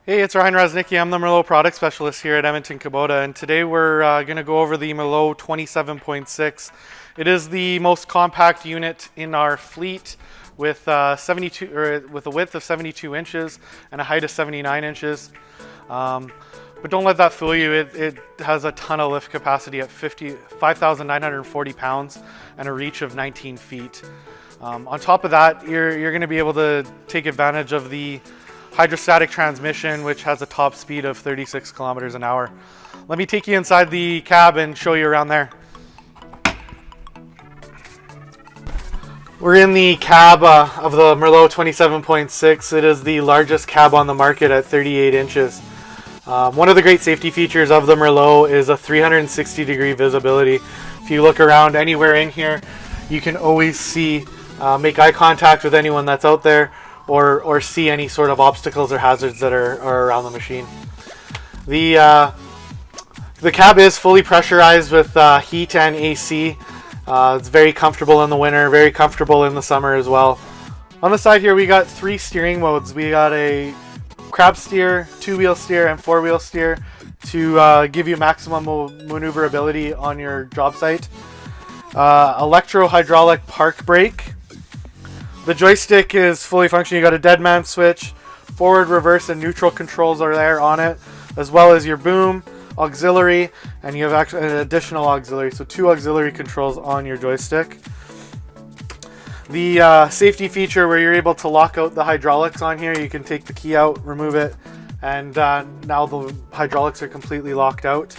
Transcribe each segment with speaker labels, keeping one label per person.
Speaker 1: Hey, it's Ryan Raznicki. I'm the Merlo product specialist here at Edmonton Kubota, and today we're going to go over the Merlo 27.6. It is the most compact unit in our fleet with with a width of 72 inches and a height of 79 inches. But don't let that fool you. It has a ton of lift capacity at 5,940 pounds and a reach of 19 feet. On top of that, you're going to be able to take advantage of the hydrostatic transmission, which has a top speed of 36 kilometers an hour. Let me take you inside the cab and show you around there. We're in the cab of the Merlo 27.6. It is the largest cab on the market at 38 inches. One of the great safety features of the Merlo is a 360-degree visibility. If you look around anywhere in here, you can always see, make eye contact with anyone that's out there, or see any sort of obstacles or hazards that are around the machine. The cab is fully pressurized with heat and AC. It's very comfortable in the winter, very comfortable in the summer as well. On the side here, we got 3 steering modes. We got a crab steer, 2-wheel steer, and 4-wheel steer to give you maximum maneuverability on your job site. Electro-hydraulic park brake. The joystick is fully functioning. You got a dead man switch, forward, reverse, and neutral controls are there on it, as well as your boom, auxiliary, and you have actually an additional auxiliary, so 2 auxiliary controls on your joystick. The safety feature where you're able to lock out the hydraulics on here, you can take the key out, remove it, and now the hydraulics are completely locked out.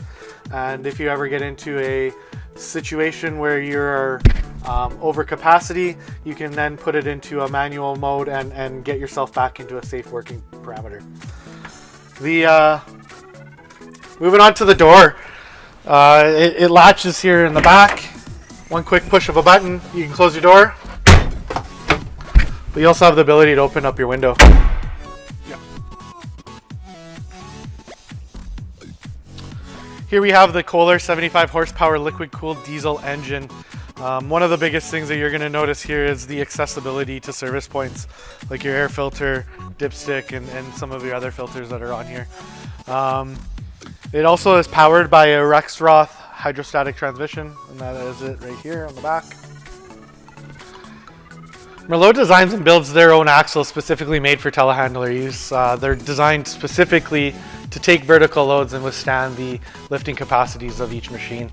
Speaker 1: And if you ever get into a situation where you're over capacity, you can then put it into a manual mode and get yourself back into a safe working parameter. Moving on to the door, it latches here in the back. One quick push of a button, you can close your door, but you also have the ability to open up your window. Here we have the Kohler 75 horsepower liquid cooled diesel engine. One of the biggest things that you're going to notice here is the accessibility to service points, like your air filter, dipstick, and some of your other filters that are on here. It also is powered by a Rexroth hydrostatic transmission, and that is it right here on the back. Merlo designs and builds their own axles specifically made for telehandler use. They're designed specifically to take vertical loads and withstand the lifting capacities of each machine.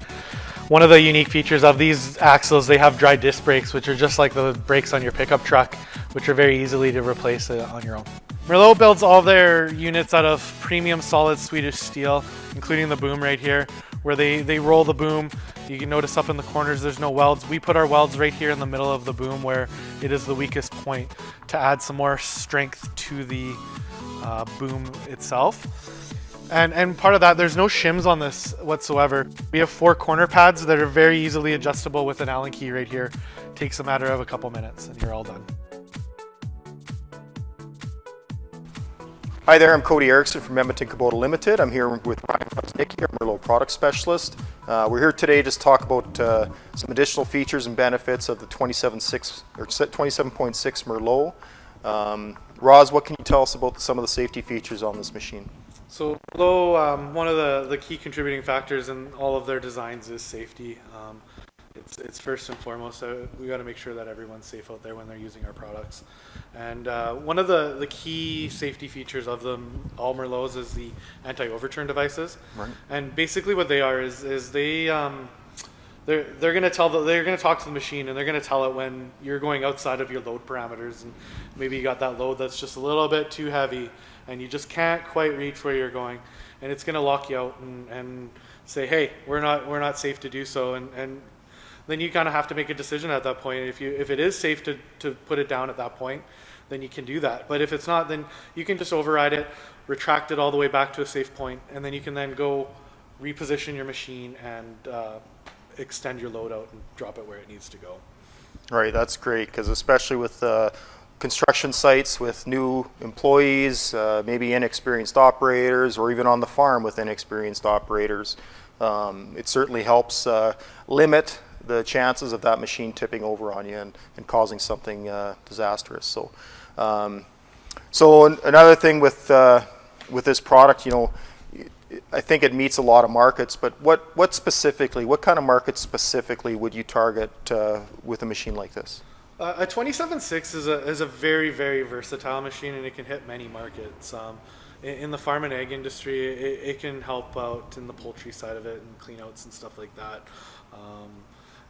Speaker 1: One of the unique features of these axles, they have dry disc brakes, which are just like the brakes on your pickup truck, which are very easily to replace on your own. Merlo builds all their units out of premium solid Swedish steel, including the boom right here, where they roll the boom. You can notice up in the corners there's no welds. We put our welds right here in the middle of the boom where it is the weakest point to add some more strength to the boom itself. And part of that, there's no shims on this whatsoever. We have 4 corner pads that are very easily adjustable with an Allen key right here. Takes a matter of a couple minutes and you're all done.
Speaker 2: Hi there, I'm Cody Erickson from Edmonton Kubota Limited. I'm here with Ryan Raznicki, our Merlo product specialist. We're here today to talk about some additional features and benefits of the 27.6 Merlo. Roz, what can you tell us about some of the safety features on this machine?
Speaker 1: So Merlo, one of the key contributing factors in all of their designs is safety. It's first and foremost, so we got to make sure that everyone's safe out there when they're using our products. And one of the key safety features of them, all Merlos, is the anti-overturn devices. Right. And basically what they are is they're going to talk to the machine, and they're going to tell it when you're going outside of your load parameters, and maybe you got that load that's just a little bit too heavy and you just can't quite reach where you're going, and it's going to lock you out and say, hey, we're not safe to do so, and then you kind of have to make a decision at that point. If it is safe to put it down at that point, then you can do that. But if it's not, then you can just override it, retract it all the way back to a safe point, and then you can then go reposition your machine and extend your load out and drop it where it needs to go.
Speaker 2: Right, that's great, because especially with construction sites with new employees, maybe inexperienced operators, or even on the farm with inexperienced operators, it certainly helps limit the chances of that machine tipping over on you and causing something disastrous. So, so another thing with with this product, you know, I think it meets a lot of markets, but what kind of markets specifically would you target with a machine like this?
Speaker 1: A 27.6 is a very, very versatile machine, and it can hit many markets. In the farm and ag industry, it can help out in the poultry side of it and clean outs and stuff like that.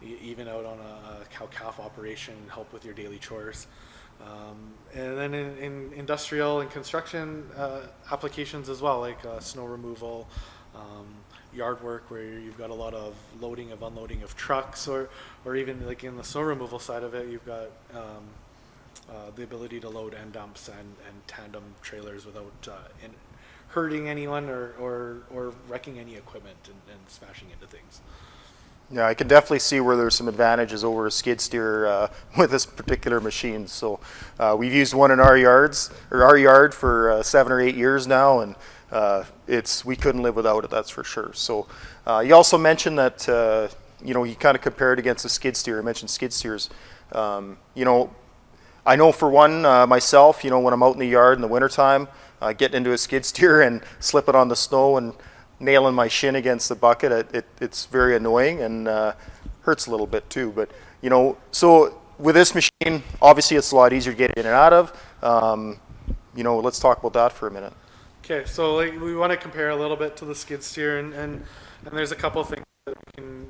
Speaker 1: Even out on a cow-calf operation, help with your daily chores. And then in industrial and construction applications as well, like snow removal, yard work where you've got a lot of loading of unloading of trucks, or even like in the snow removal side of it, you've got the ability to load end dumps and tandem trailers without hurting anyone or wrecking any equipment and smashing into things.
Speaker 2: Yeah, I can definitely see where there's some advantages over a skid steer with this particular machine. So we've used one in our yard for 7 or 8 years now, and we couldn't live without it, that's for sure. So you also mentioned that you know, you kind of compared against a skid steer. I mentioned skid steers. You know, I know for one, myself, you know, when I'm out in the yard in the wintertime, getting into a skid steer and slipping on the snow and nailing my shin against the bucket, it's very annoying and hurts a little bit too. But you know, so with this machine, obviously it's a lot easier to get in and out of. You know, let's talk about that for a minute.
Speaker 1: Okay, so like, we want to compare a little bit to the skid steer, and there's a couple of things that we can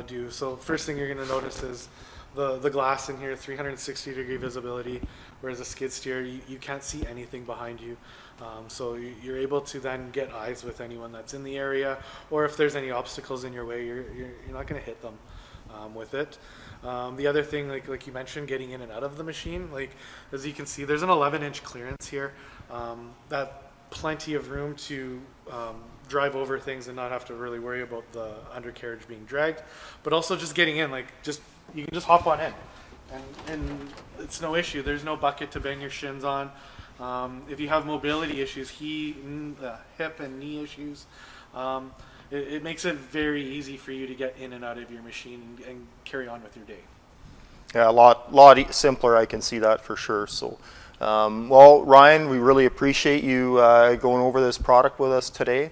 Speaker 1: do. So first thing you're going to notice is the glass in here, 360-degree visibility, whereas a skid steer, you can't see anything behind you. So you're able to then get eyes with anyone that's in the area, or if there's any obstacles in your way, you're not going to hit them with it. The other thing, like you mentioned, getting in and out of the machine, like as you can see, there's an 11-inch clearance here. That plenty of room to drive over things and not have to really worry about the undercarriage being dragged, but also just getting in, like you can just hop on in, and it's no issue. There's no bucket to bang your shins on. If you have mobility issues, hip and knee issues, it makes it very easy for you to get in and out of your machine and carry on with your day.
Speaker 2: Yeah, a lot simpler. I can see that for sure. So, well, Ryan, we really appreciate you going over this product with us today.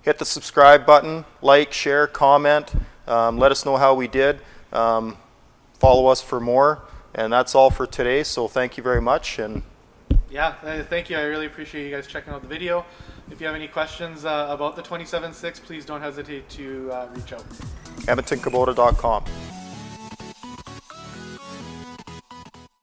Speaker 2: Hit the subscribe button, like, share, comment. Let us know how we did. Follow us for more. And that's all for today. So thank you very much. And
Speaker 1: yeah, thank you. I really appreciate you guys checking out the video. If you have any questions about the 27.6, please don't hesitate to reach out.
Speaker 2: EdmontonKubota.com.